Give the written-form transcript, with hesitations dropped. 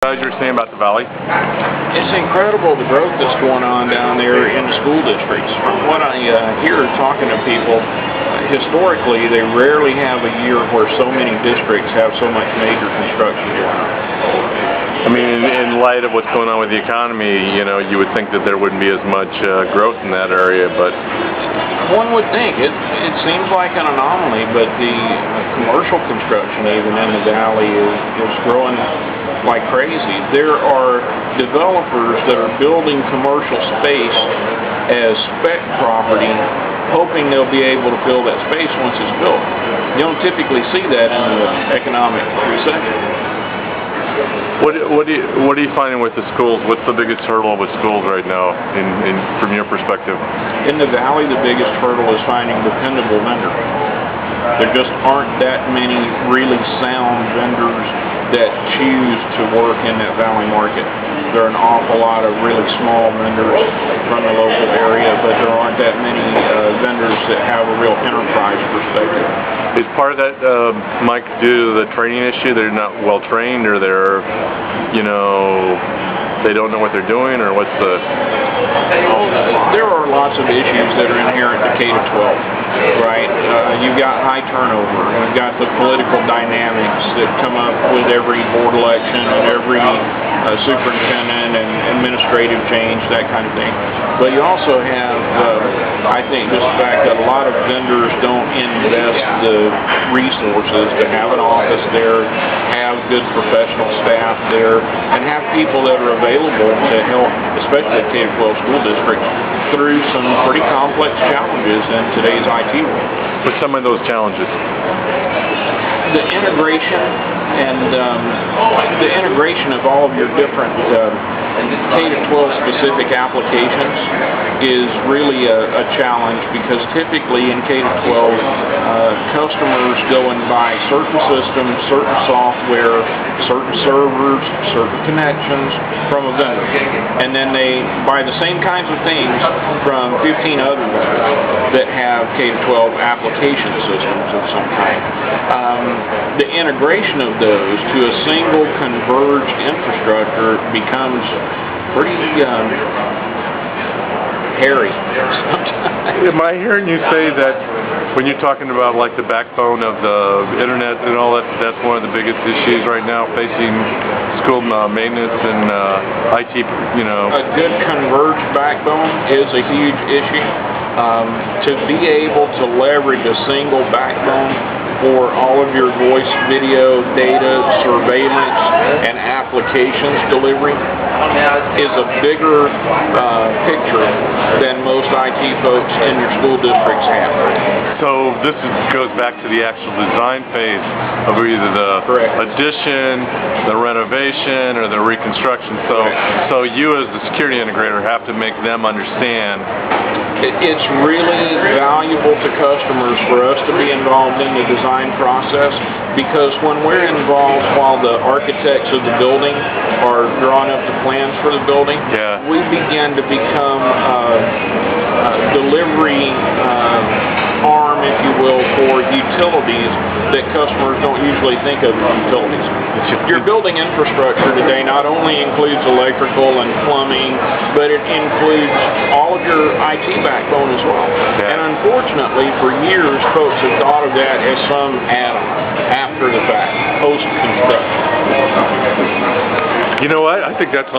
You're saying about the valley? It's incredible the growth that's going on down there in the school districts. From what I hear talking to people, historically they rarely have a year where so many districts have so much major construction going on. I mean, in light of what's going on with the economy, you know, you would think that there wouldn't be as much growth in that area, but one would think. It seems like an anomaly, but the commercial construction even in the valley is growing like crazy. There are developers that are building commercial space as spec property, hoping they'll be able to fill that space once it's built. You don't typically see that in an economic recession. What are you finding with the schools? What's the biggest hurdle with schools right now, from your perspective? In the valley, the biggest hurdle is finding dependable vendors. There just aren't that many really sound vendors that choose to work in that valley market. There are an awful lot of really small vendors from the local area, but there aren't that many vendors that have a real enterprise perspective. Is part of that, Mike, due to the training issue? They're not well trained, or they're, you know, they don't know what they're doing, or what's the... There are lots of issues that are inherent to K-12, right? You've got high turnover. You've got the political dynamics that come up with every board election and every superintendent and administrative change, that kind of thing. But you also have, I think, just the fact that a lot of vendors don't invest the resources to have an office there, have good professional staff there, and have people that are available to help, especially K-12 school districts, through some pretty complex challenges in today's IT world. What's some of those challenges? The integration of all of your different K-12 specific applications is really a challenge, because typically in K-12 customers go and buy certain systems, certain software, certain servers, certain connections from a vendor, and then they buy the same kinds of things from 15 other vendors that have K-12 application systems of some kind. The integration of those to a single converged infrastructure becomes pretty hairy sometimes. Am I hearing you say that when you're talking about like the backbone of the internet and all that, that's one of the biggest issues right now facing school maintenance and IT, you know? A good converged backbone is a huge issue. To be able to leverage a single backbone for all of your voice, video, data, surveillance, and applications delivery is a bigger picture than most IT folks in your school districts have. So this goes back to the actual design phase of either the addition, the renovation, or the reconstruction. So you as the security integrator have to make them understand. It's really valuable to customers for us to be involved in the design process, because when we're involved while the architects of the building are drawing up the plans for the building, we begin to become a delivery arm, if you will, for utilities that customers don't usually think of as utilities. Your building infrastructure today not only includes electrical and plumbing, but it includes all of your IT backbone as well. And unfortunately, for years, folks have thought of that as some add-on after the fact, post-construction. You know what? I think that's